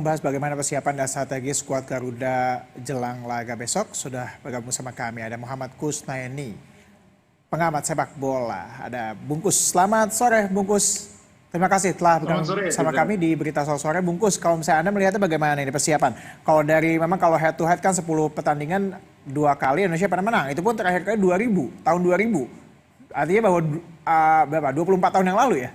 Membahas bagaimana persiapan dan strategi skuad Garuda jelang laga besok, sudah bergabung sama kami. Ada Muhammad Kusnaini, pengamat sepak bola. Ada Bungkus. Selamat sore, Bungkus. Terima kasih telah bergabung sama kami di Berita Sore. Bungkus, kalau misalnya Anda melihatnya bagaimana ini persiapan? Kalau head to head kan 10 pertandingan 2 kali Indonesia pernah menang. Itu pun terakhir kali 2000, tahun 2000. Artinya bahwa 24 tahun yang lalu ya?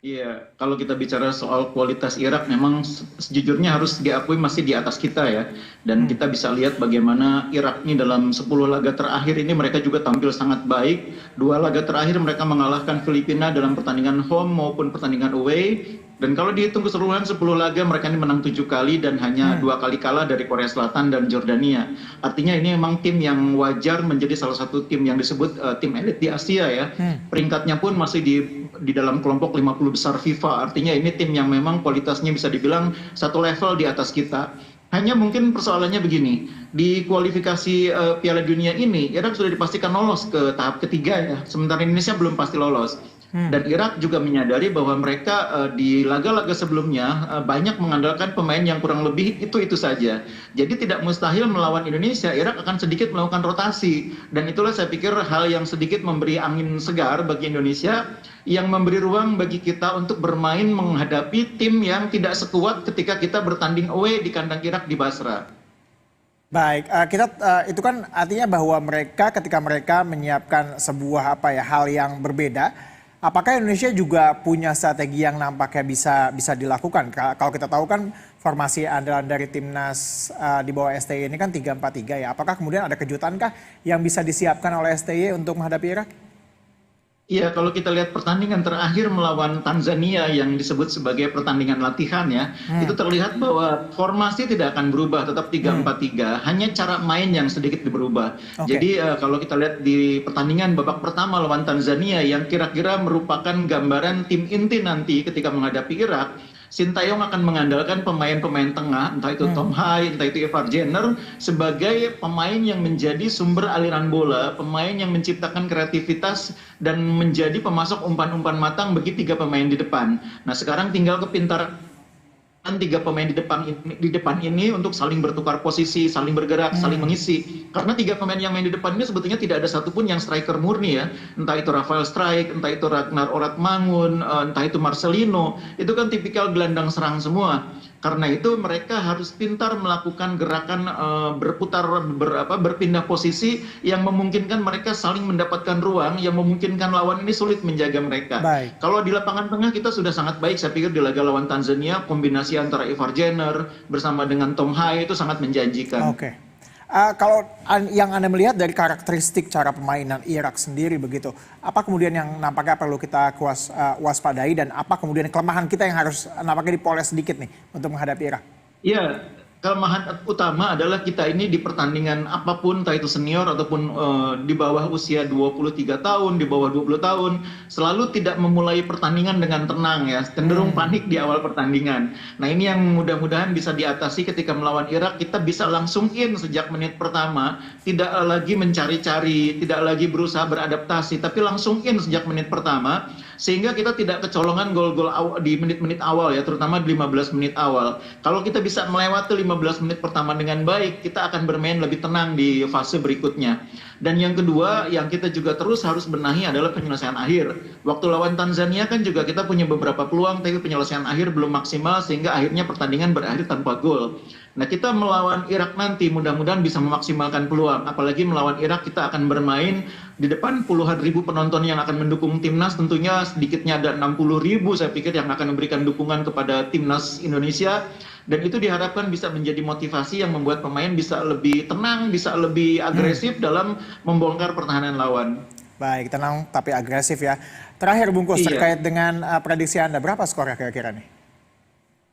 Iya, kalau kita bicara soal kualitas Irak memang sejujurnya harus diakui masih di atas kita ya. Dan kita bisa lihat bagaimana Irak ini dalam 10 laga terakhir ini mereka juga tampil sangat baik. 2 laga terakhir mereka mengalahkan Filipina dalam pertandingan home maupun pertandingan away. Dan kalau dihitung keseluruhan 10 laga mereka ini menang 7 kali dan hanya 2 kali kalah dari Korea Selatan dan Jordania. Artinya ini memang tim yang wajar menjadi salah satu tim yang disebut tim elit di Asia ya. Peringkatnya pun masih di dalam kelompok 50 besar FIFA. Artinya ini tim yang memang kualitasnya bisa dibilang satu level di atas kita. Hanya mungkin persoalannya begini, di kualifikasi Piala Dunia ini Irak sudah dipastikan lolos ke tahap ketiga ya, sementara Indonesia belum pasti lolos. Dan Irak juga menyadari bahwa mereka di laga-laga sebelumnya banyak mengandalkan pemain yang kurang lebih itu saja. Jadi tidak mustahil melawan Indonesia, Irak akan sedikit melakukan rotasi. Dan itulah saya pikir hal yang sedikit memberi angin segar bagi Indonesia, yang memberi ruang bagi kita untuk bermain menghadapi tim yang tidak sekuat ketika kita bertanding away di kandang Irak di Basra. Baik, itu kan artinya bahwa ketika mereka menyiapkan sebuah hal yang berbeda. Apakah Indonesia juga punya strategi yang nampaknya bisa dilakukan? Kalau kita tahu kan formasi andalan dari timnas di bawah STY ini kan 3-4-3 ya. Apakah kemudian ada kejutankah yang bisa disiapkan oleh STY untuk menghadapi Irak? Iya, kalau kita lihat pertandingan terakhir melawan Tanzania yang disebut sebagai pertandingan latihan ya, itu terlihat bahwa formasi tidak akan berubah, tetap 3-4-3, hanya cara main yang sedikit berubah. Jadi kalau kita lihat di pertandingan babak pertama lawan Tanzania yang kira-kira merupakan gambaran tim inti nanti ketika menghadapi Irak, Sintayong akan mengandalkan pemain-pemain tengah, entah itu Tom Hai, entah itu Ivar Jenner, sebagai pemain yang menjadi sumber aliran bola, pemain yang menciptakan kreativitas dan menjadi pemasok umpan-umpan matang bagi 3 pemain di depan. Nah sekarang tinggal kepintaran 3 pemain di depan ini untuk saling bertukar posisi, saling bergerak, saling mengisi. Karena 3 pemain yang main di depan ini sebetulnya tidak ada satupun yang striker murni ya. Entah itu Rafael Strijk, entah itu Ragnar Oratmangun, entah itu Marcelino. Itu kan tipikal gelandang serang semua. Karena itu mereka harus pintar melakukan gerakan berpindah posisi yang memungkinkan mereka saling mendapatkan ruang, yang memungkinkan lawan ini sulit menjaga mereka. Kalau di lapangan tengah kita sudah sangat baik, saya pikir di laga lawan Tanzania kombinasi antara Ivar Jenner bersama dengan Tom Hai itu sangat menjanjikan. Kalau yang Anda melihat dari karakteristik cara permainan Irak sendiri begitu, apa kemudian yang nampaknya perlu kita waspadai dan apa kemudian kelemahan kita yang harus nampaknya dipoles sedikit nih untuk menghadapi Irak? Iya, kelemahan utama adalah kita ini di pertandingan apapun, entah itu senior ataupun di bawah usia 23 tahun, di bawah 20 tahun, selalu tidak memulai pertandingan dengan tenang ya, cenderung panik di awal pertandingan. Nah ini yang mudah-mudahan bisa diatasi ketika melawan Irak, kita bisa langsung in sejak menit pertama, tidak lagi mencari-cari, tidak lagi berusaha beradaptasi, tapi langsung in sejak menit pertama, sehingga kita tidak kecolongan gol-gol di menit-menit awal ya, terutama di 15 menit awal. Kalau kita bisa melewati 15 menit pertama dengan baik, kita akan bermain lebih tenang di fase berikutnya. Dan yang kedua, yang kita juga terus harus benahi adalah penyelesaian akhir. Waktu lawan Tanzania kan juga kita punya beberapa peluang, tapi penyelesaian akhir belum maksimal sehingga akhirnya pertandingan berakhir tanpa gol. Nah kita melawan Irak nanti mudah-mudahan bisa memaksimalkan peluang. Apalagi melawan Irak kita akan bermain di depan puluhan ribu penonton yang akan mendukung timnas. Tentunya sedikitnya ada 60.000 saya pikir yang akan memberikan dukungan kepada timnas Indonesia. Dan itu diharapkan bisa menjadi motivasi yang membuat pemain bisa lebih tenang, bisa lebih agresif dalam membongkar pertahanan lawan. Baik, tenang tapi agresif ya. Terakhir Bungkus, terkait dengan prediksi Anda, berapa skornya kira-kira nih?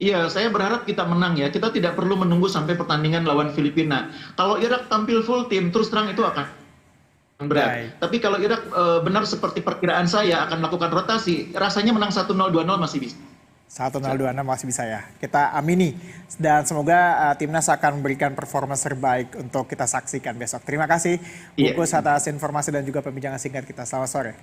Iya, saya berharap kita menang ya. Kita tidak perlu menunggu sampai pertandingan lawan Filipina. Kalau Irak tampil full tim, terus terang itu akan berat. Tapi kalau Irak benar seperti perkiraan saya akan melakukan rotasi, rasanya menang 1-0, 2-0 masih bisa. 1-0, 2-0 masih bisa ya. Kita amini. Dan semoga timnas akan memberikan performa terbaik untuk kita saksikan besok. Terima kasih Bungkus atas informasi dan juga perbincangan singkat kita. Selamat sore.